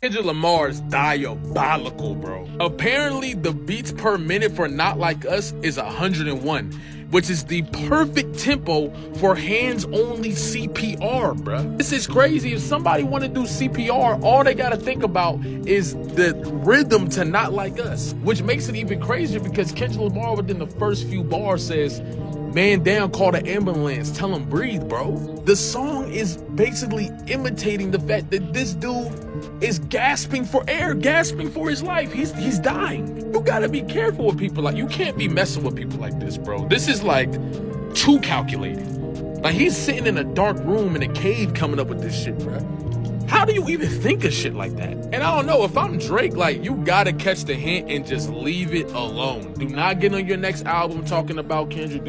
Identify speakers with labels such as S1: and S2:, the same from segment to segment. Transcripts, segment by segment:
S1: Kendrick Lamar is diabolical, bro. Apparently, the beats per minute for Not Like Us is 101, which is the perfect tempo for hands-only CPR, bro. This is crazy. If somebody want to do CPR, all they got to think about is the rhythm to Not Like Us, which makes it even crazier because Kendrick Lamar within the first few bars says, "Man down, call the ambulance, tell him breathe, bro." The song is basically imitating the fact that this dude is gasping for air, gasping for his life. He's dying. You gotta be careful with people like, you can't be messing with people like this, bro. This is like too calculated. Like he's sitting in a dark room in a cave coming up with this shit, bro. How do you even think of shit like that? And I don't know, if I'm Drake, like, you gotta catch the hint and just leave it alone. Do not get on your next album talking about Kendrick.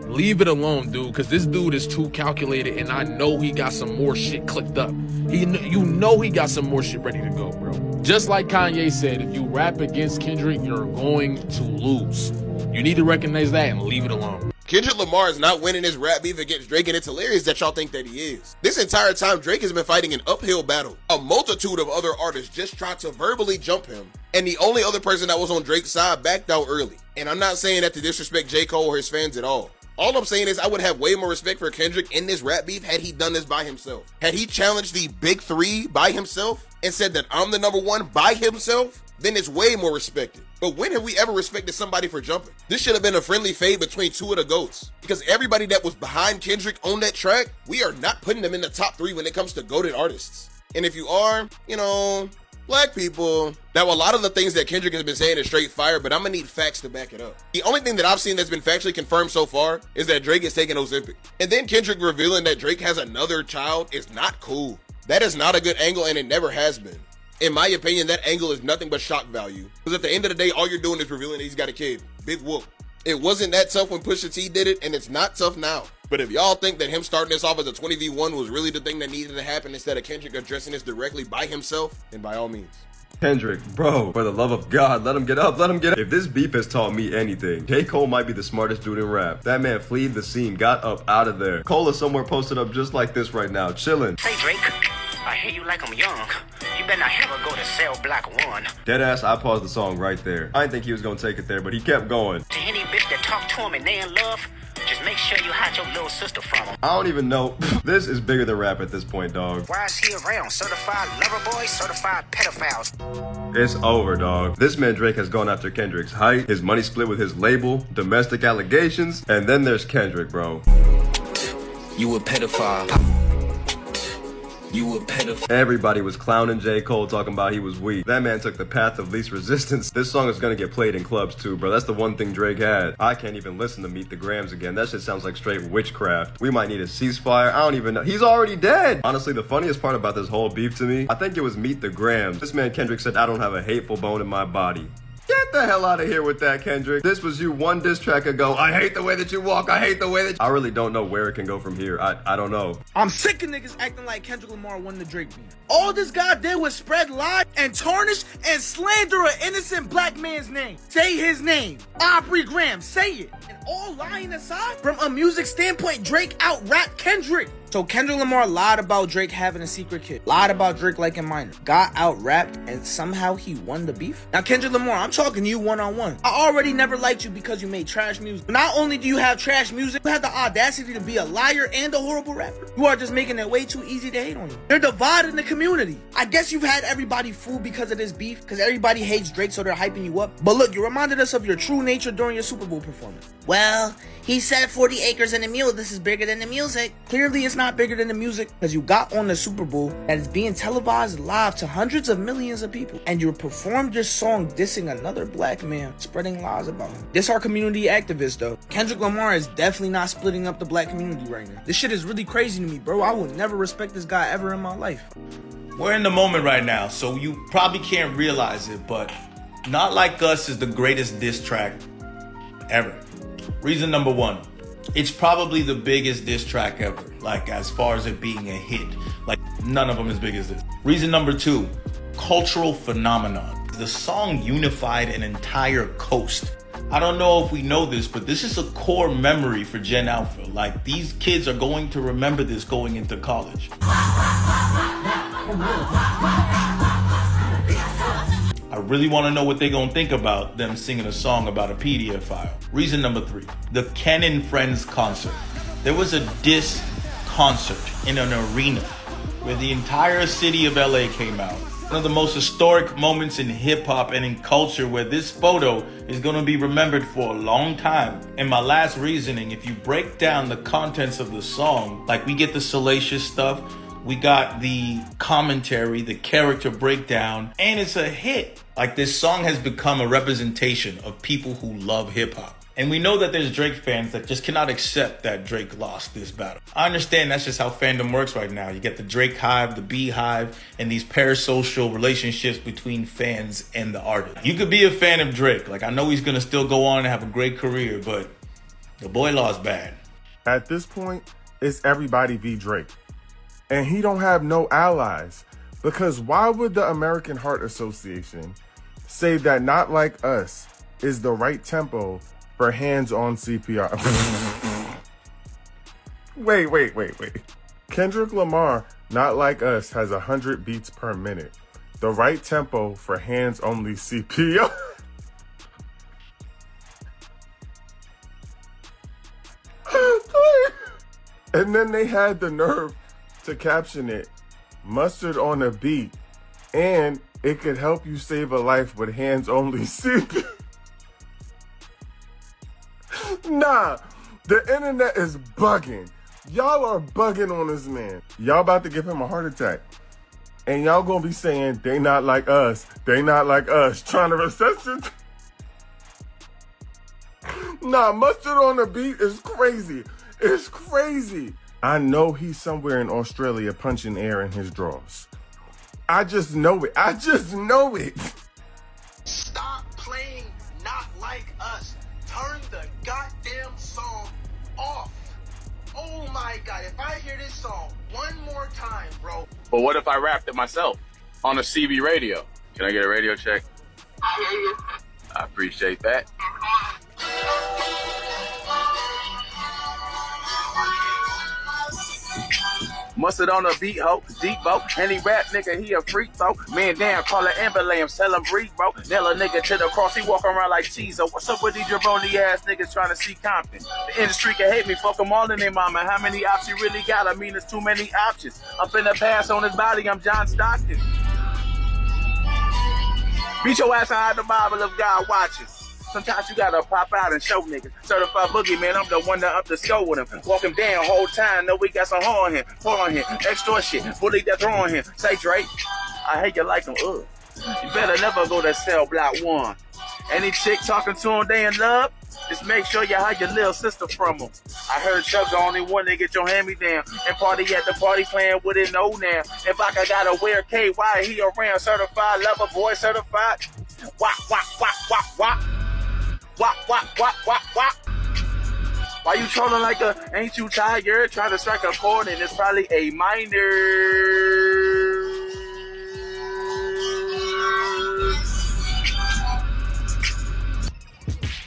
S1: Leave it alone, dude, because this dude is too calculated, and I know he got some more shit clicked up. You know he got some more shit ready to go, bro. Just like Kanye said, if you rap against Kendrick, you're going to lose. You need to recognize that and leave it alone.
S2: Kendrick Lamar is not winning his rap beef against Drake, and it's hilarious that y'all think that he is. This entire time, Drake has been fighting an uphill battle. A multitude of other artists just tried to verbally jump him, and the only other person that was on Drake's side backed out early. And I'm not saying that to disrespect J.Cole or his fans at all. All I'm saying is I would have way more respect for Kendrick in this rap beef had he done this by himself. Had he challenged the big three by himself and said that I'm the number one by himself, then it's way more respected. But when have we ever respected somebody for jumping? This should have been a friendly fade between two of the GOATs. Because everybody that was behind Kendrick on that track, we are not putting them in the top three when it comes to GOATed artists. And if you are, you know, black people. Now, a lot of the things that Kendrick has been saying is straight fire, but I'm gonna need facts to back it up. The only thing that I've seen that's been factually confirmed so far is that Drake is taking Ozempic. And then Kendrick revealing that Drake has another child is not cool. That is not a good angle, and it never has been. In my opinion, that angle is nothing but shock value. Because at the end of the day, all you're doing is revealing that he's got a kid. Big whoop. It wasn't that tough when Pusha T did it, and it's not tough now. But if y'all think that him starting this off as a 20v1 was really the thing that needed to happen instead of Kendrick addressing this directly by himself, then by all means.
S3: Kendrick, bro, for the love of God, let him get up, let him get up. If this beef has taught me anything, JCole might be the smartest dude in rap. That man fled the scene, got up out of there. Cole is somewhere posted up just like this right now, chilling.
S4: Say Drake, I hear you like I'm young. You better not ever go to Cell Block 1.
S3: Deadass, I paused the song right there. I didn't think he was gonna take it there, but he kept going.
S4: To any bitch that talk to him and they in love, just make sure you hide your little sister from him.
S3: I don't even know. This is bigger than rap at this point, dog.
S4: Why is he around? Certified lover boys, certified pedophiles.
S3: It's over, dog. This man Drake has gone after Kendrick's height, his money split with his label, domestic allegations, and then there's Kendrick, bro.
S5: You a pedophile. You a pedophile.
S3: Everybody was clowning J. Cole, talking about he was weak. That man took the path of least resistance. This song is gonna get played in clubs too, bro. That's the one thing Drake had. I can't even listen to Meet the Grams again. That shit sounds like straight witchcraft. We might need a ceasefire. I don't even know. He's already dead. Honestly, the funniest part about this whole beef to me, I think it was Meet the Grams. This man Kendrick said, I don't have a hateful bone in my body. Get the hell out of here with that, Kendrick. This was you one diss track ago. I hate the way that you walk. I hate the way that I really don't know where it can go from here. I don't know.
S6: I'm sick of niggas acting like Kendrick Lamar won the Drake beef. All this guy did was spread lies and tarnish and slander an innocent black man's name. Say his name. Aubrey Graham. Say it. And all lying aside, from a music standpoint, Drake out-rapped Kendrick. So Kendrick Lamar lied about Drake having a secret kid. Lied about Drake liking minor. Got out-rapped and somehow he won the beef? Now Kendrick Lamar, I'm talking to you one-on-one. I already never liked you because you made trash music. Not only do you have trash music, you have the audacity to be a liar and a horrible rapper. You are just making it way too easy to hate on you. You're dividing the community. I guess you've had everybody fooled because of this beef, because everybody hates Drake so they're hyping you up. But look, you reminded us of your true nature during your Super Bowl performance.
S7: Well, he said 40 acres and a mule. This is bigger than the music.
S6: Clearly, it's not bigger than the music because you got on the Super Bowl that is being televised live to hundreds of millions of people. And you performed your song dissing another black man, spreading lies about him. This our community activist, though. Kendrick Lamar is definitely not splitting up the black community right now. This shit is really crazy to me, bro. I will never respect this guy ever in my life.
S8: We're in the moment right now, so you probably can't realize it, but Not Like Us is the greatest diss track ever. Reason number one, it's probably the biggest diss track ever, like as far as it being a hit. Like none of them as big as this. Reason number two, cultural phenomenon. The song unified an entire coast. I don't know if we know this, but this is a core memory for Gen Alpha. Like these kids are going to remember this going into college. I really want to know what they're going to think about them singing a song about a pedophile. Reason number 3, the Ken and Friends concert. There was a diss concert in an arena where the entire city of LA came out. One of the most historic moments in hip hop and in culture, where this photo is going to be remembered for a long time. And my last reasoning, if you break down the contents of the song, like we get the salacious stuff, we got the commentary, the character breakdown, and it's a hit. Like, this song has become a representation of people who love hip hop. And we know that there's Drake fans that just cannot accept that Drake lost this battle. I understand that's just how fandom works right now. You get the Drake hive, the beehive, and these parasocial relationships between fans and the artist. You could be a fan of Drake. Like, I know he's gonna still go on and have a great career, but the boy lost bad.
S9: At this point, it's everybody v. Drake. And he don't have no allies. Because why would the American Heart Association say that Not Like Us is the right tempo for hands-on CPR? Wait. Kendrick Lamar, Not Like Us, has 100 beats per minute. The right tempo for hands-only CPR. And then they had the nerve to caption it, mustard on a beat, and it could help you save a life with hands-only CPR. Nah, the internet is bugging. Y'all are bugging on this man. Y'all about to give him a heart attack. And y'all gonna be saying, they not like us. They not like us. Trying to resuscitate. Nah, mustard on the beat is crazy. It's crazy. I know he's somewhere in Australia punching air in his drawers. I just know it.
S10: Stop playing Not Like Us. Turn the goddamn song off. Oh my God, if I hear this song one more time, bro.
S11: But what if I rapped it myself on a CB radio? Can I get a radio check?
S10: I hear you.
S11: I appreciate that. Mustard on a beat, ho, deep, bro. Any rap nigga, he a freak, bro. Man, damn, call it ambulance, tell him breathe, bro. Nail a nigga to the cross, he walk around like Cheezo. What's up with these jabroni ass niggas trying to see Compton? The industry can hate me, fuck them all in their mama. How many options you really got? I mean, there's too many options. I'm finna pass on his body, I'm John Stockton. Beat your ass out the Bible of God watching. Sometimes you gotta pop out and show niggas. Certified boogie, man, I'm the one that up the score with him. Walk him down whole time, know we got some horn here. Pull on here, extra shit, bully that throw on here. Say Drake, I hate you like them, You better never go to cell block 1. Any chick talking to him, they in love? Just make sure you hide your little sister from them. I heard Chubb's the only one that get your hand-me-down. And party at the party playing with it, no now. If I gotta wear KY, he around certified, lover boy certified. Wop, wop, wop, wop, wop. Wop, wop, wop, wop, wop. Why you trolling like ain't you tired? Trying to strike a chord and it's probably a minor.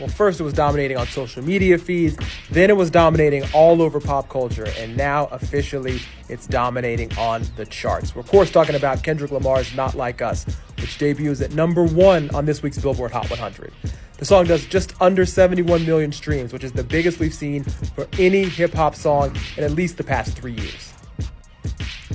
S12: Well, first it was dominating on social media feeds, then it was dominating all over pop culture, and now officially it's dominating on the charts. We're of course talking about Kendrick Lamar's Not Like Us, which debuts at number 1 on this week's Billboard Hot 100. The song does just under 71 million streams, which is the biggest we've seen for any hip-hop song in at least the past 3 years.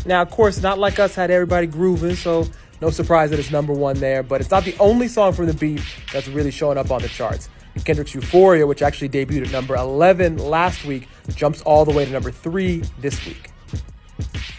S12: Now, of course, Not Like Us had everybody grooving, so no surprise that it's number 1 there, but it's not the only song from the beat that's really showing up on the charts. Kendrick's Euphoria, which actually debuted at number 11 last week, jumps all the way to number 3 this week.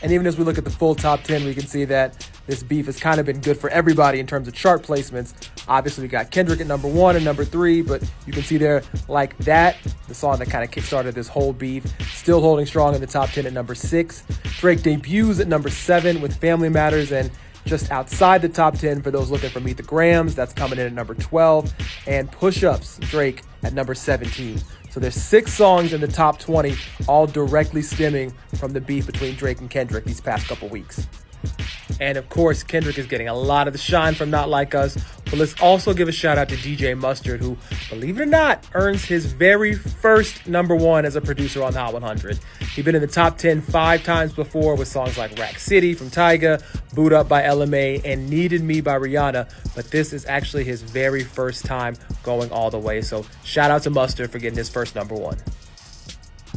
S12: And even as we look at the full top 10, we can see that this beef has kind of been good for everybody in terms of chart placements. Obviously, we got Kendrick at number 1 and number 3, but you can see there, Like That, the song that kind of kickstarted this whole beef, still holding strong in the top 10 at number 6. Drake debuts at number 7 with Family Matters, and just outside the top 10 for those looking for Meet the Grams, that's coming in at number 12. And Push Ups, Drake at number 17. So there's 6 songs in the top 20, all directly stemming from the beef between Drake and Kendrick these past couple weeks. And of course, Kendrick is getting a lot of the shine from Not Like Us, But let's also give a shout out to DJ Mustard, who, believe it or not, earns his very first #1 as a producer on the Hot 100. He's been in the top 10 5 times before with songs like Rack City from Tyga, Boot Up by LMA, and Needed Me by Rihanna. But this is actually his very first time going all the way. So shout out to Mustard for getting his first #1.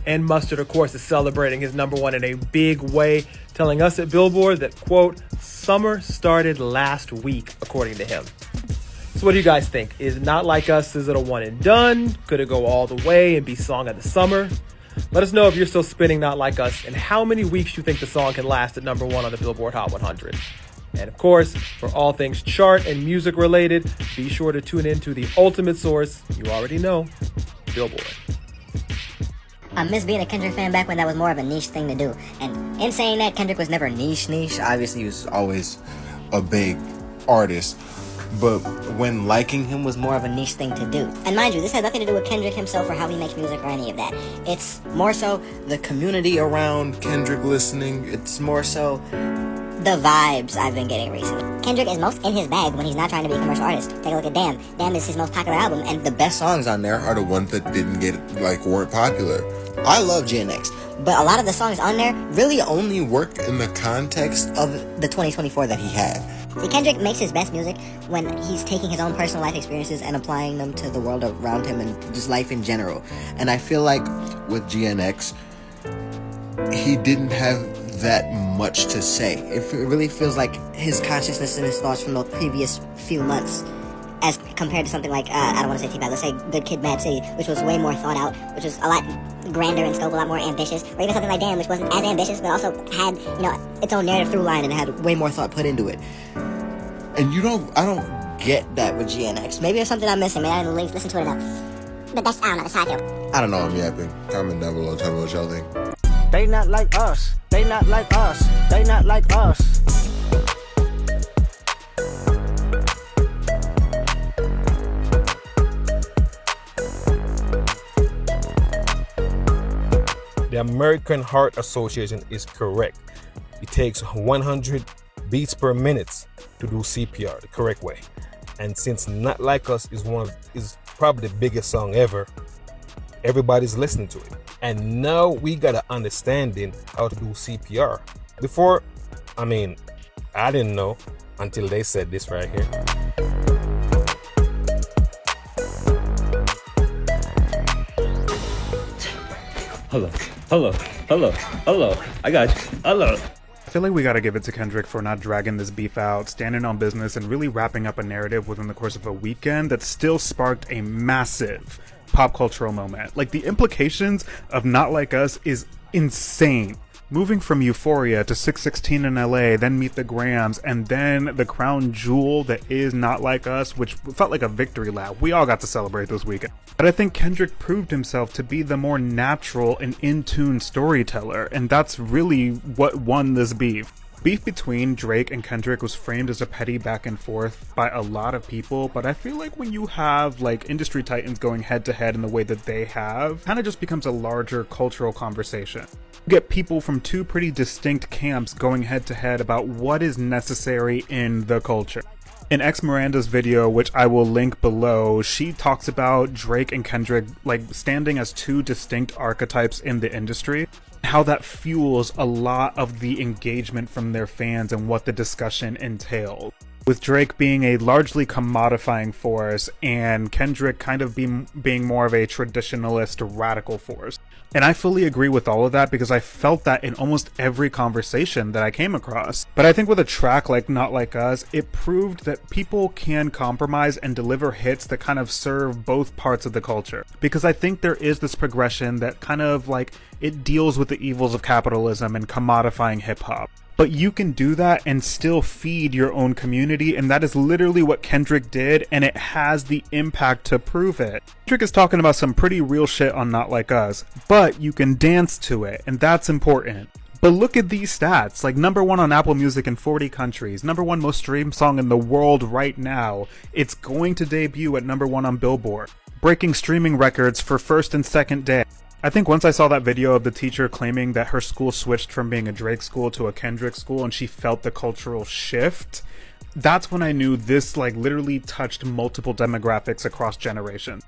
S12: And Mustard, of course, is celebrating his #1 in a big way, telling us at Billboard that, quote, summer started last week, according to him. So what do you guys think? Is Not Like Us, is it a one and done? Could it go all the way and be Song of the Summer? Let us know if you're still spinning Not Like Us and how many weeks you think the song can last at #1 on the Billboard Hot 100. And of course, for all things chart and music related, be sure to tune in to the ultimate source, you already know, Billboard.
S13: I miss being a Kendrick fan back when that was more of a niche thing to do. And in saying that, Kendrick was never niche. Obviously, he was always a big artist. But when liking him was more of a niche thing to do. And mind you, this has nothing to do with Kendrick himself or how he makes music or any of that. It's more so the community around Kendrick listening. It's more so the vibes I've been getting recently. Kendrick is most in his bag when he's not trying to be a commercial artist. Take a look at Damn. Damn is his most popular album, and the best songs on there are the ones that didn't get, weren't popular. I love GNX, but a lot of the songs on there really only worked in the context of the 2024 that he had. See, Kendrick makes his best music when he's taking his own personal life experiences and applying them to the world around him and just life in general. And I feel like with GNX, he didn't have that much to say. It really feels like his consciousness and his thoughts from the previous few months as compared to something like, I don't want to say T-Pad, let's say Good Kid, Mad City, which was way more thought out, which was a lot grander in scope, a lot more ambitious, or even something like Damn, which wasn't as ambitious, but also had, its own narrative through line and had way more thought put into it. And I don't get that with GNX. Maybe it's something I'm missing, maybe I didn't listen to it enough. But that's, I don't know, that's how I feel. I don't know, I'm yapping. Comment down below, tell me what y'all think.
S14: They not like us. They not like us. They not like us.
S15: The American Heart Association is correct. It takes 100 beats per minute to do CPR the correct way. And since Not Like Us is probably the biggest song ever, everybody's listening to it. And now we got an understanding how to do CPR. Before, I didn't know until they said this right here.
S16: Hello. I got you. Hello.
S17: I feel like we gotta give it to Kendrick for not dragging this beef out, standing on business, and really wrapping up a narrative within the course of a weekend that still sparked a massive pop cultural moment. The implications of Not Like Us is insane. Moving from Euphoria to 616 in LA, then Meet the Grams, and then the crown jewel that is Not Like Us, which felt like a victory lap. We all got to celebrate this weekend. But I think Kendrick proved himself to be the more natural and in-tune storyteller, and that's really what won this beef. Beef between Drake and Kendrick was framed as a petty back and forth by a lot of people, but I feel like when you have industry titans going head to head in the way that they have, kind of just becomes a larger cultural conversation. You get people from two pretty distinct camps going head to head about what is necessary in the culture. In X Miranda's video, which I will link below, she talks about Drake and Kendrick standing as two distinct archetypes in the industry, how that fuels a lot of the engagement from their fans and what the discussion entails. With Drake being a largely commodifying force and Kendrick kind of being more of a traditionalist radical force. And I fully agree with all of that because I felt that in almost every conversation that I came across. But I think with a track like Not Like Us, it proved that people can compromise and deliver hits that kind of serve both parts of the culture. Because I think there is this progression that kind of it deals with the evils of capitalism and commodifying hip hop. But you can do that and still feed your own community, and that is literally what Kendrick did, and it has the impact to prove it. Kendrick is talking about some pretty real shit on Not Like Us, but you can dance to it, and that's important. But look at these stats, #1 on Apple Music in 40 countries, #1 most streamed song in the world right now. It's going to debut at #1 on Billboard, breaking streaming records for first and second day. I think once I saw that video of the teacher claiming that her school switched from being a Drake school to a Kendrick school and she felt the cultural shift, That's when I knew this like literally touched multiple demographics across generations.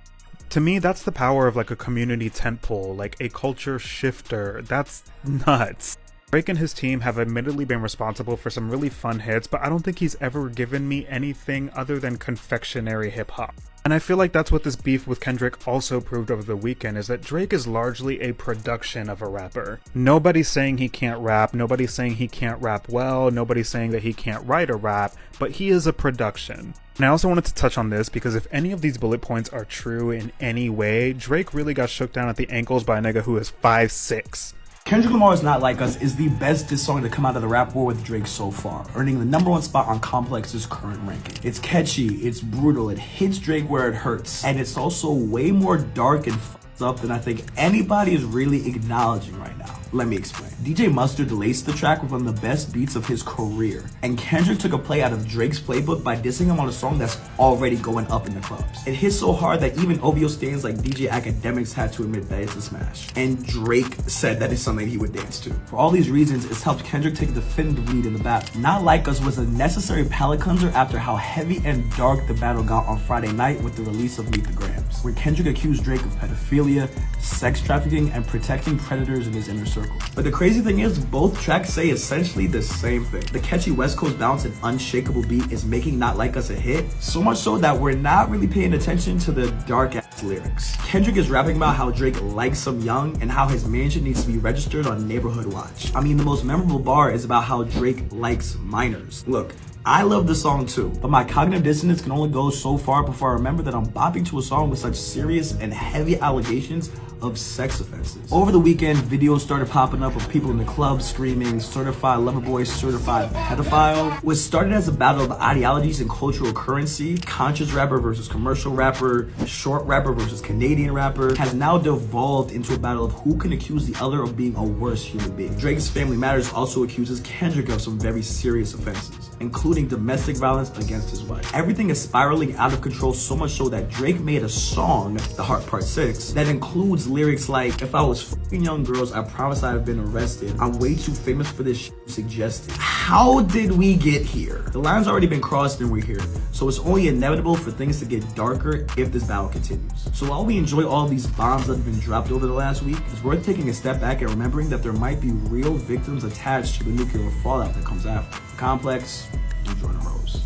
S17: To me, that's the power of like a community tentpole, like a culture shifter. That's nuts. Drake and his team have admittedly been responsible for some really fun hits, but I don't think he's ever given me anything other than confectionery hip-hop. And I feel like that's what this beef with Kendrick also proved over the weekend, is that Drake is largely a production of a rapper. Nobody's saying he can't rap, nobody's saying he can't rap well, nobody's saying that he can't write a rap, but he is a production. And I also wanted to touch on this because if any of these bullet points are true in any way, Drake really got shook down at the ankles by a nigga who is 5'6".
S18: Kendrick Lamar's Not Like Us is the best diss song to come out of the rap war with Drake so far, earning the #1 spot on Complex's current ranking. It's catchy, it's brutal, it hits Drake where it hurts, and it's also way more dark and fucked up than I think anybody is really acknowledging right now. Let me explain. DJ Mustard laced the track with one of the best beats of his career, and Kendrick took a play out of Drake's playbook by dissing him on a song that's already going up in the clubs. It hits so hard that even OVO stands like DJ Academics had to admit that it's a smash, and Drake said that it's something he would dance to. For all these reasons, it's helped Kendrick take a definitive lead in the battle. Not Like Us was a necessary palate cleanser after how heavy and dark the battle got on Friday night with the release of Meet the Grams, where Kendrick accused Drake of pedophilia, sex trafficking, and protecting predators in his inner circle. But the crazy thing is, both tracks say essentially the same thing. The catchy West Coast bounce and unshakable beat is making Not Like Us a hit, so much so that we're not really paying attention to the dark ass lyrics. Kendrick is rapping about how Drake likes some young and how his mansion needs to be registered on Neighborhood Watch. I mean, the most memorable bar is about how Drake likes minors. Look, I love the song too, but my cognitive dissonance can only go so far before I remember that I'm bopping to a song with such serious and heavy allegations of sex offenses. Over the weekend, videos started popping up of people in the club screaming certified lover boy, certified pedophile. What started as a battle of ideologies and cultural currency, conscious rapper versus commercial rapper, short rapper versus Canadian rapper, has now devolved into a battle of who can accuse the other of being a worse human being. Drake's Family Matters also accuses Kendrick of some very serious offenses, including domestic violence against his wife. Everything is spiraling out of control, so much so that Drake made a song, The Heart Part 6, that includes lyrics like, if I was fucking young girls, I promise I'd have been arrested. I'm way too famous for this shit you suggested. How did we get here? The line's already been crossed and we're here, so it's only inevitable for things to get darker if this battle continues. So while we enjoy all these bombs that have been dropped over the last week, it's worth taking a step back and remembering that there might be real victims attached to the nuclear fallout that comes after. Complex, and Jordan Rose.